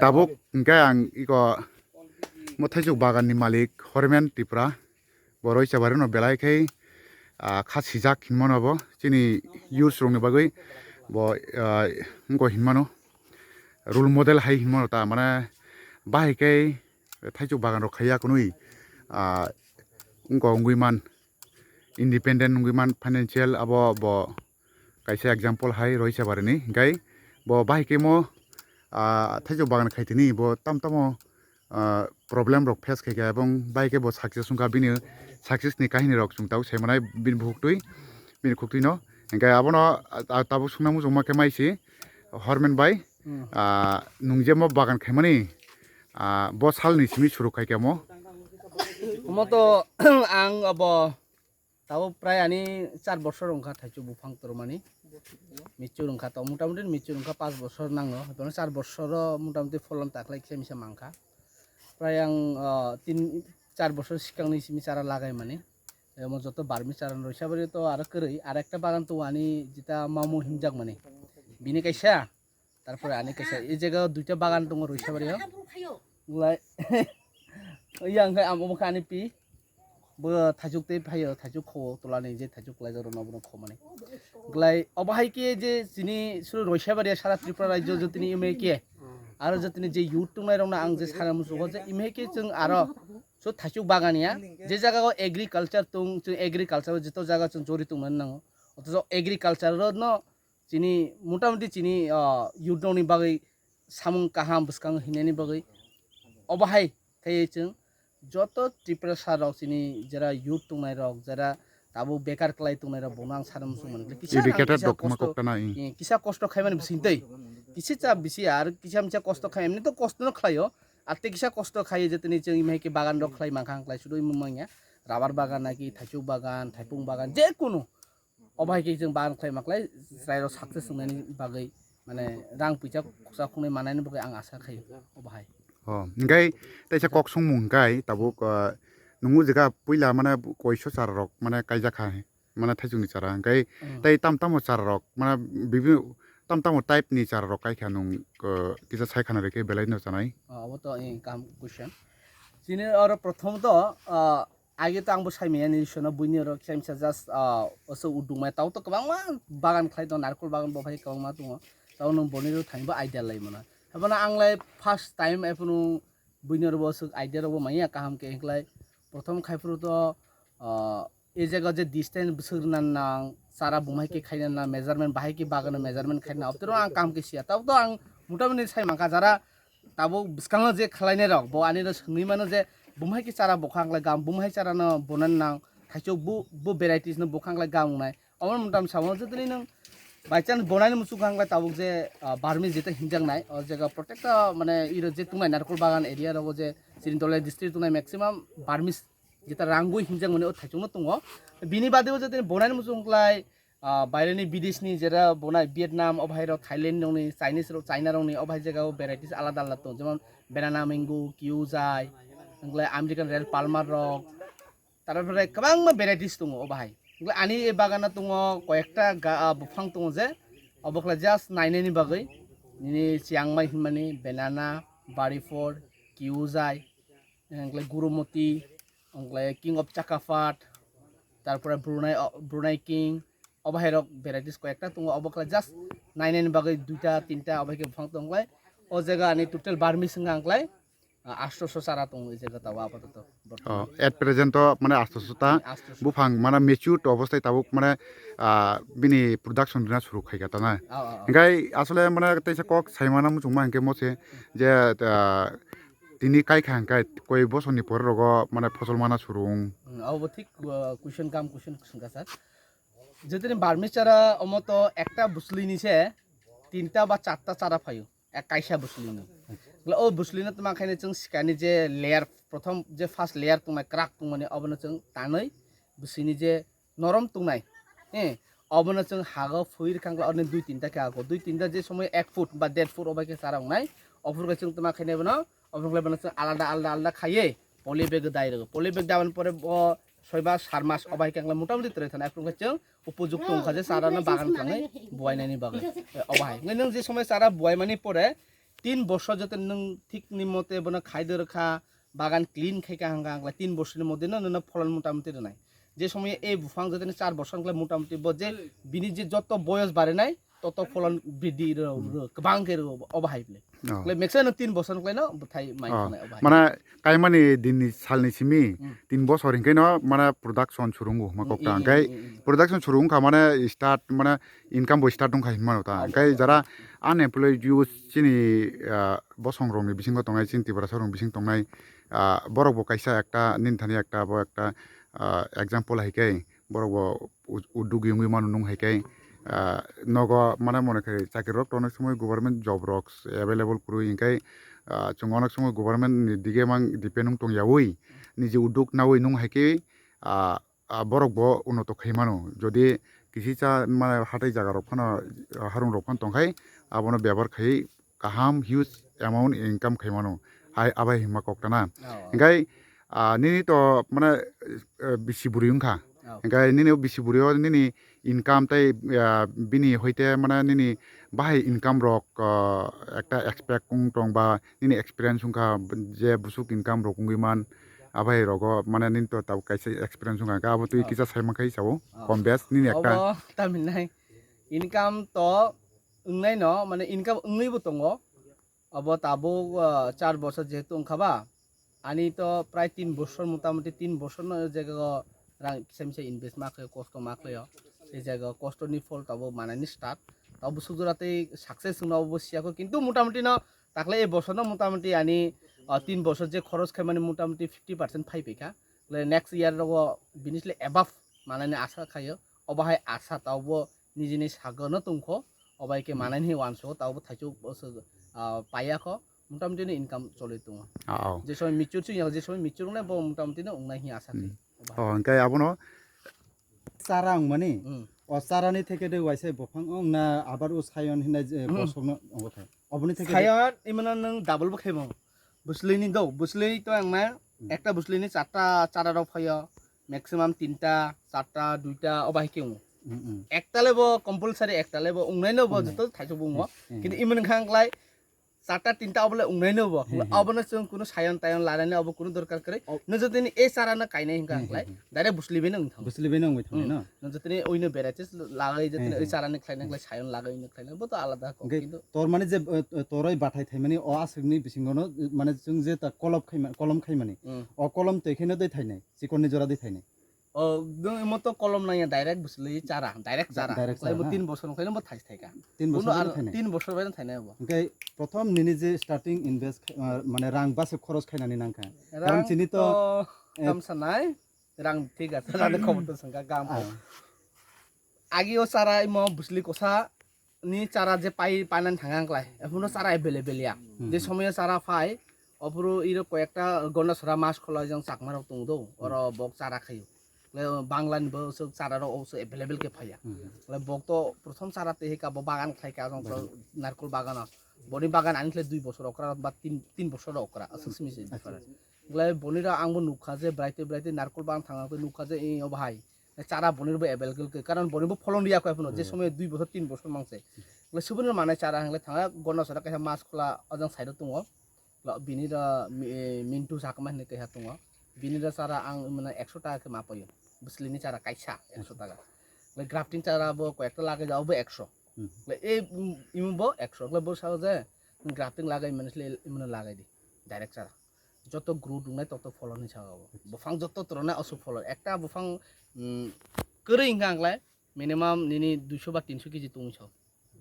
tabuk engkai ang iko mo thaijuk bagan ni malik Hormen Tripura boroi sabare no belai khai kha sijak hinmano bo chini use rong ni bagui bo ngo hinmano role model hai hinmano ta mane bahai kai thaijuk bagan ro khaya kunui ngo ngui man independent ngui man financial abo bo kaisa example hai roi sabare ni engkai bo bahai kai mo thaijuk bagan khaitini bo tamtamo problem rok face khai ebong bike bo success sungka bini success ni kahini rok sungtau semanai bin bhuktui bin khuktui no engkai abono tabu sungnamu jongma ke maisi Hormen bai nungjemo bagan khaimani bo salni simi shuru khai kemo তো আং अब তাও প্রায় আনি 4 বছর রংখা থাইছু বুফাং তরমানি মিচু রংখা তো মোটামুটি মিচু রংখা 5 বছর নাঙ্গো হতনে 4 বছর মোটামুটি ফলন তাকলাই খেমিসা মাংখা প্রায় আং 3-4 বছর সিকাংনি সিমি চারা লাগাই মানে এমন যত বার্মি চারা রইসাবারে তো আর করেই আর একটা বাগান তো আনি যেটা মামু হিমজাক মানে বিনি কাইসা তারপরে আনি কাইসা এই জায়গা দুইটা বাগান দङ রইসাবারে গুলাই yang kai am omka ani pi bo thajuk te phayo thajuk kho tolani je thajuk lai jaro nobno kho mane glai obahai ke je sini suru roishabari sara tripura rajyo jotini ime ke aro jotini je youtube nai rong na ang je sara musu ho je ime ke jeng aro so thajuk bagania je jaga ko agriculture tung agriculture jito jaga chung jori tung man nang oto agriculture ro no chini motamuti chini youtube ni bagai samung kaham buskang hineni bagai obahai kai chung যত ত্রিপুরা সারক চিনি যারা youth তুংনাই rock যারা তাবো বেকার ক্লাই তুংনাই rock বনাং serum সুমান কিসা কষ্ট খাই মানে বিসিনতৈ কিসি চা বিসি আর কিসা মিছা কষ্ট খাই এমনি তো কষ্ট ন খাইও আতে কিসা কষ্ট খাই যে তিনি जों ইমাইকে বাগান রক খাই মাখাং খাই শুধু ইমাইয়া রাবার বাগান নাকি থাইচুক বাগান থাইপুং বাগান যে কোনো অবাইকে जों বাগান খাই মাখলাই রাইর সাকসেস সুনানি বাগै মানে রাং পয়সা খরচা খুনাই মানাयनि बागै आं आसा खायो अबाहाय engkai taisa kok songmung engkai tabuk nungu jaga puila mana koiso chara rok mana kaijaka mana thaijungni chara engkai tai tamtamo chara rok mana bibi tamtamo type ni chara rok kai khanung kisa saikhana reke belai no chanai abo to kam question chini aro prothom to age to angbo saimaya ni sono buini ro khaimsa just oso udungmai tau to kabang ma bagan khlai to narkol bagan bo bhai kabang ma tungo tau nung boniro thangba idea lai mana habana anglai first time epunu buinor bosuk idea robo maiya kaham ke englai prothom khaipru to e jaga je distance busurnan nang sara bumai ke khaina na measurement bahai ke bagan measurement khaina aptero ang kam ke sia tab to ang mutamani sai mangka jara tabo biskang je khlaine rok bo ani ro sungni mano je bumai ke chara bokhangla gam bumai chara no bonan nang thaichok bu varieties no bokhangla gam nai amon mutam samo je tini nang by chance bonai musu khangla tabuk je barmi jeta hinjang nai o jaga protect মানে error যে তুমাই নারকল বাগান area রব যে সিরিনতলে district তুনাই maximum Burmese যেটা রাঙ্গুই হিমজাং মানে ও থাইচুং দङ বিনি বাদেও যে বনাই মুসু খংলাই বাইরেনি বিদেশনি যেটা বনাই ভিয়েতনাম অভাইর থাইল্যান্ড রংনি চাইনিজ র চাইনা রংনি অভাই জায়গাও ভ্যারাইটিস আলাদা আলাদা দङ যেমন বেনানা ম্যাঙ্গো কিউজাই ওগুলাই আমেরিকান রেড পালমার রক তারপরে गोबां ভ্যারাইটিস দङ অভাই ani e bagana tungo koyekta bufang tungo je obokla just naineni bagai ni chiangmai himani banana barifor kiuzai engle gurumoti engle king of chakafat tarpore brunei king obaherok varieties koyekta tungo obokla just naineni bagai duita tinta obake bufang tunglai o jaga ani total barmi singa anglai 800 সারা দङ এই জায়গা তাও আপাতত at present মানে 800 টা বুফাং মানে matured অবস্থায় তাবুক মানে বিনি প্রোডাকশন দিনা শুরু খাইগা তা না গাই আসলে মানে তাইসা কক সাইমানা মুজুমা হাঙ্কে মছে যে তিনি কাই খাঙ্কাই কই বছরনি পর রগ মানে ফসল মানা শুরুং আও ঠিক কোশ্চেন কাম কোশ্চেন সুঙ্গা স্যার যেদিন বার্মিস চারা অমত একটা বুসলি নিছে 3টা বা 4টা চারা ফাইও এক কাইসা বুসলি নি ও বুসলিনা তোমা খাইনে जों सिकानि जे लेयार प्रथम जे फार्स्ट लेयार तुंनाय क्राक तुंमाने अबनो जों तानै बुसिनि जे नरम तुंनाय अबनो जों हागो फुइर खांगला अने 2-3टा के हागो 2-3टा जे समय 1 फुट बा 1.5 फुट अबाके सारांनाय अफुरगा जों तुमा खाइने बनो अफुरगा बनो जों आलादा आलादा आलादा खाइए पलिबेग दाइरो पलिबेग दावन परे 6 মাস 4 মাস অবাই কাংলা মোটামুটি তরে থানা একটু কাছে উপযুক্ত ওখানে সারানো বাগান খাঙে বুয়াইনানি বাগান অবাই নং যে সময় সারা বুয়াইমানি পরে 3 বছর যাতে নং ঠিক নিমতে বনা খাইদে রাখা বাগান ক্লিন খাইকা হাঙ্গা হাঙ্গলা 3 বছরের মধ্যে না ফলন মোটামুটি নাই যে সময় এই বুফাং যাতে 4 বছর হাঙ্গলা মোটামুটি যে বিনি যে যত বয়স বাড়ে নাই তত ফলন বৃদ্ধি গোबांকে অবাহাইলে মেক্সিমাম 3 বছর কইনো থাই মাই অবাহাই মানে কাইমানি দিনनि सालनि सिमि 3 বছর हिंखायनो माने प्रोडक्शन सुरुंगु माकौटा ओंखाय प्रोडक्शन सुरुंखा माने स्टार्ट माने इनकाम बो स्टार्ट दंखायो मानोता ओंखाय जारा आनएमप्लयड युथ चिनि बसंग्रंनि बिसिंग तंनाय चिन्तिबरा सरं बिसिं तंनाय बरक बो कायसा एकटा निनथानि एकटा बो एकटा एग्जांपल हाइकाय बरक बो उद्योग यंगि मानु नं हाइकाय नग माने मनेखाय चाकरि रक तने समय गभर्नमेंट जब रक्स अवेलेबल कुरु इंखाय जों अनेक समय गभर्नमेंट दिगे मां डिपेन्ड तं यावै निजे उद्योग नावै नं हाइके बरक बो उन्नत खैमानो जदि किसिचा माने हाथाय जागा रक फाना हारुं रक फान तंखाय आबनो व्यवहार खाय काहाम हिउज अमाउंट इनकाम खैमानो हाय आबाय हिमा कक्टाना इंखाय निनि तो माने बिसि बुरि उंखा इंखाय निनि बिसि बुरियो निनि इनकाम ताई बिनि हयते माने निनि बाहाय इनकाम रक एकटा एक्सपेक्ट कुं तंग बा निनि एक्सपीरियंस उंखा जे बुसुक इनकाम रकुंगिमान आबाय रगो माने निनि तो ताव कायसे एक्सपीरियंस उंखा गाबो तुइ किसा सायमाखाय सावो कम बेस निनि एकटा तामिनाय इनकाम तो उंनाय न माने इनकाम उंनैबो दंगो अब ताबो 4 বছর যেহেতু ओंखाबा आनी तो प्राय 3 বছর मोटामुटी 3 বছর न जायगा रां किसामसे इनभेस्ट माखै कष्ट माखैयो এই জায়গা কষ্টনি ফল তাবো মানানি স্টার্ট তাবো সুজরাতে সাকসেস উনাবো সিয়াকো কিন্তু মোটামুটি না তাকলে এই বছর না মোটামুটি আনি 3 বছর যে খরচ খাই মানে মোটামুটি 50% ফাইবেকা নেক্সট ইয়ার রগো বিনিসলে এবাভ মানানি আশা খাইयो অবাহাই আশা তাবো নিজেনি সাগনো তুমখো অবাইকে মানানি ওয়ানসো তাবো থাইচো পায়াখো মোটামুটি ইনকাম চলে তুম যে সময় মিচুর চুই যে সময় মিচুর না মোটামুটি না উনাই হি আশা খাই ओंखाय आबनो sarang mani o sarani theke de waise bofang ong na abar u sayon hinai bosogno ongothai oboni theke Sayan ইমানা নং ডাবল বো খাইমো বুসলেনি দৌ বুসলেই তো আংনা একটা বুসলেনি চারটা চারারাও ফাইয়া ম্যাক্সিমাম 3টা 4টা 2টা অবাই কেউ একটা লেবো কম্পালসারি একটা লেবো উংনাইনো বো যত থাইছো বুঙো কিন্তু ইমন খাংলাই 4টা 3টা অবলে উংনাইনো বো অবনে जों কোনো সায়ন তায়ন লারানি অব কোনো দরকার করে নজতিনি এ সারানা কাইনাই হিংখাংলাই ডাইরেক্ট বুসলিবে নং থাম busli beno ngoi thang no নজতিনি ওইনো বেরাইছিস লাগাই যতিনি ওই সারানি খাইনাংলাই সায়ন লাগাইনো খাইনা বো তো আলাদা কিন্তু tor mani je toroi bathai thai mani o asugni bisingono mane jung je ta kolom khai mani o kolom tekhene dei thai nai sikonni jora dei thai nai ও মতো কলম নাই ডাইরেক্ট বুঝলি চারা ডাইরেক্ট চারা লাইবো 3 বছর কইলে মো থাইস থাইকা 3 বছর thai nai 3 বছর বাইরে থাইনা হবো okay prothom nini je starting invest mane rang base khoros khainani nangkha karon chini to কাম সানাই রাং ঠিক আছে রাতে খবর তো সংকা গাম আগিও চারা মো বুঝলি কোসা নি চারা যে পাইনান থাঙ্গাংলাই এখনো চারা এভেলেবেলিয়া যে সময় চারা পাই অপরো ইরো কয়েকটা গন্ডাছরা মাস খলা जों চাকমারাও তুংদো অর বক চারা খাইও বাংলানি বো চারার অবশ্য এভেলেবেল কে ফাইয়া বক তো প্রথম চারাতে হেকা বাগান খাইকা जों নারকল বাগান বনি বাগান আনলে 2 বছর অকরা বা 3 বছর অকরা আসুসমিসে ডিফারেন্স গলাই বনিরা আংবো নুখা যে ব্রাইতে নারকল বাগান থাঙাতে নুখা যে এই ও ভাই চারা বনিরবো এভেলেবেল কারণ বনিবো ফলন দিয়া কয় যে সময় 2 বছর 3 বছর মাংসে গলাই সুবনের মানে চারা হাংলে থাঙা গন্ডাছরা কাইসা মাছ খোলা অজং সাইডো তুङ बिनिरा मिन्टु साकमा ने कहा तुङो बिनिरा चारा आं माने 100 टाका के मापायो बुसलिनि चारा काइसा 100 टाका ले ग्राफ्टिंग चारा बो कयेकटा लागे जाबो 100 ले ए इमबो 100 ले बो साव जे ग्राफ्टिंग लागाय माने इमने लागाय दि डाइरेक्ट चारा যত গ্রো দুংনাय তত ফলন হিসাবাবো বফাং যত তরনা অসু ফলন একটা বফাং করে ইংগাংলাय মিনিমাম নিনি 200 বা 300 কেজি তুংছ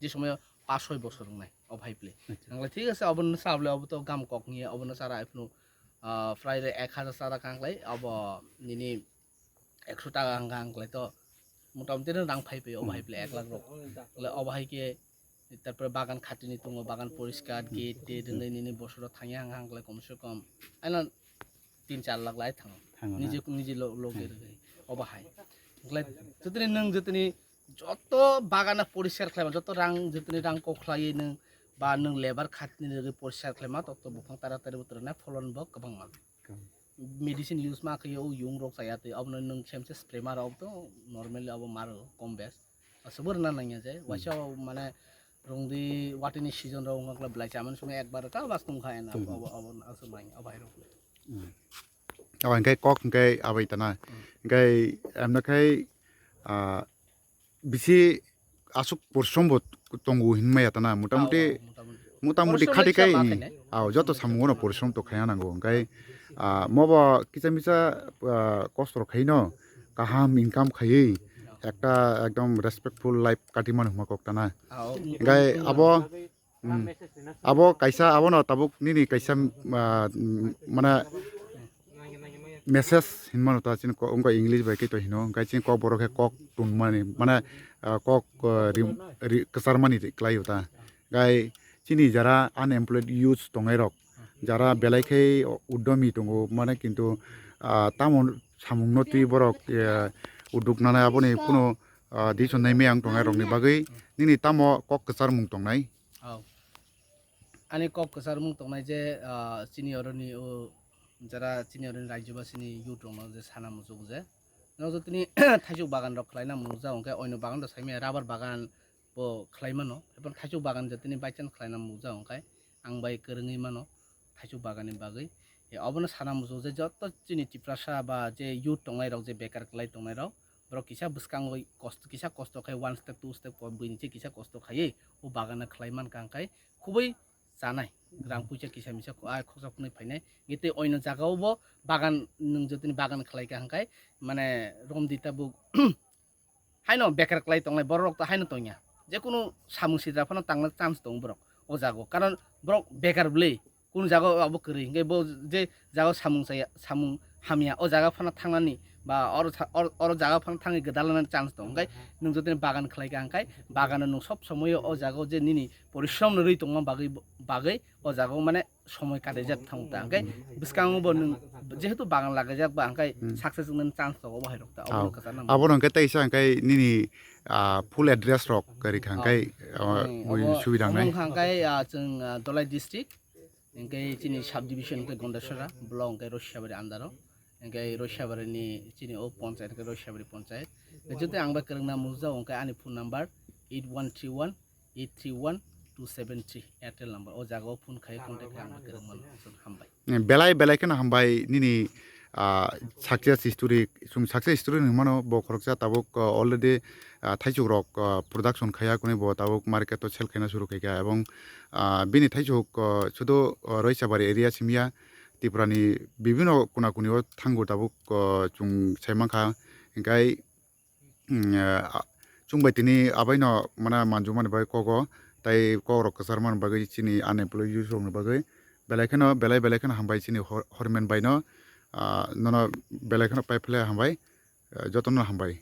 যে সময় 5-6 বছর নাই অভাইপ্লে আংলা ঠিক আছে অবন সাবলে অব তো গাম কক নিয়ে অবন সারা এফনো প্রায় 1000 সারা কাংলাই অব নিনি 100 টাকা আংলাই তো মোটামুটি রাং ফাইপে অভাইপ্লে 1 লাখ রক অভাইকে তারপরে বাগান খাটিনি তুঙ্গ বাগান পরিষ্কার গেট টেট নিনি বছর থাঙে আংলাই কমসে কম আইনা 3-4 লাখ লাই থাঙ নিজে নিজে লোকের অবাহাই যতনি নং যতনি যত বাগানা পরিষ্কার খাইমা যত রাং যতনি রাং কখলাयै नों बा नों लेबार खाटिनि परिष्कार खालामा तत बफां तारातारि बोथोर ना फलन बो गोबां मान medicine use ma khayo yung rok saya te abno nung chemse spray mara ob to normally abo maro kom bes asubur na nanya je washa mane rongdi watini season ro ngakla blai chaman sungai ekbar ka bas kum khaye na abo asumai abai ro awan kai kok kai abai tana kai amna kai bisi asuk porsom bot tongu hinmaya tana মোটামুটি খাটি kai যত সামুনো পরিশ্রম তো খায়া নাঙ্গো ওঙ্কাই মবা কিচা মিচা কষ্ট খাই ন কাহাম ইনকাম খাই একটা একদম রেসপেক্টফুল লাইফ কাটিমান হুমা কক্তানা গাই আবো কাইসা আবো ন তাবুক নিনি কাইসা মানে মেসেজ হিনমান তা চিন ওঙ্কা ইংলিশ বাই কে তো হিনো গাই চিন কক বড়কে কক টুনমানি মানে কক কাসারমানি ক্লাই হতা গাই চিনি যারা আনএমপ্লয়েড ইউথ দঙাই রক যারা বেলাইখাই উদ্যমী দङ মানে কিন্তু তামন সামুংনতি বরক উদ্যোগ নানাय আবনি কোনো দিছননাই মেয়াং দঙাই রকনি বাগै নিনি তামো cock কসার মুং দংনাই ani kok kesar mung tongnai je chini oroni o jara chini oroni rajyobasini youth rong je sana mujug je no jo tini thaijuk bagan rok khlaina muja onke oino bagan da saime rubber bagan bo khlaimano ebon thaijuk bagan je tini baichan khlaina muja onkai ang bai kerengei mano thaijuk bagani bagai e obono sana mujug je joto chini tiprasa ba je youth tongnai rok je bekar khlai tongnai rok borok kisa bwskangoi kisa kosto khai 1 step 2 step buinche kisa kosto khai o bagana khlaiman kangkai খুবই জানাই রাং পুইচা কিসা Misa খসাপনি ফাইনাই গেতে অন্য জায়গাওবো বাগান নং যদি বাগান খালাইকা হাঙ্কাই মানে রমদিতা বুক হাইনো বেকার খালাই তংলাই বড় রক্ত হাইনো তংয়া যে কোনো সামুং সিদ্রাফানো তাংনা চান্স দং বরক ও জাগো কারণ বরক বেকার বলে কোন জায়গা আবো করি গে বো যে জায়গা সামুং চাইয়া সামুং হামিয়া ও জায়গা ফানা থাংনানি বা অর জায়গা ফানা থাঙে গদালানার চান্স দং গাই নং যদি বাগান খালাইকা হাঙ্কাই বাগানে নং সব সময় ও জায়গা যে নিনি পরিশ্রম নরই তংমা বাগै ও জায়গা মানে সময় কাটে যাক থাংতা হাঙ্কাই বিস্কাংবো নং যেহেতু বাগান লাগে যাক বা হাঙ্কাই সাকসেস নং চান্স দং বাহাই রক্তা অবন কথা না আবো নংকে তাইসা হাঙ্কাই নিনি ফুল এড্রেস রক করি হাঙ্কাই ওই সুবিধা নাই হাঙ্কাই जों দলাই ডিস্ট্রিক্ট এঙ্কাই চিনি সাব ডিভিশন কে গন্ডাসরা ব্লক কে রশিয়াবাড়ি আন্দারো এঙ্কাই রশিয়াবাড়িনি চিনি ও পঞ্চায়েত কে রশিয়াবাড়ি পঞ্চায়েত যদি আংবা করংনা মুজা অঙ্কাই আনি ফোন নাম্বার 8131831273 এয়ারটেল নাম্বার ও জায়গাও ফোন খাই কন্টাক্ট খাই আংবা করংমান হামবাই বেলাই কেন হামবাই নিনি সাকসেস স্টোরি সাকসেস স্টোরি নিমানো ব খরকসা তাবুক অলরেডি থাইচুক রক প্রোডাকশন খায়া কোনি ব তাবুক মার্কেট সেল খাইনা শুরু খাইকা এবং বিনি থাইচুক শুধু রয়সাবাড়ি এরিয়া সিমিয়া ত্রিপুরানি বিভিন্ন কোনা কোনিও থাঙ্গু তাবুক চুং সাইমাখা গাই চুংবাই তিনি আবাইনো মানে মানজুমানি বাই কগ তাই কক রক কাসারমান বাগै চিনি আনএমপ্লয়েড ইউথ রং বাগै বেলাইখানো হামবাই চিনি হরমেন বাইনো নন বেলাইখানো পাইফলে হামবাই যতন হামবাই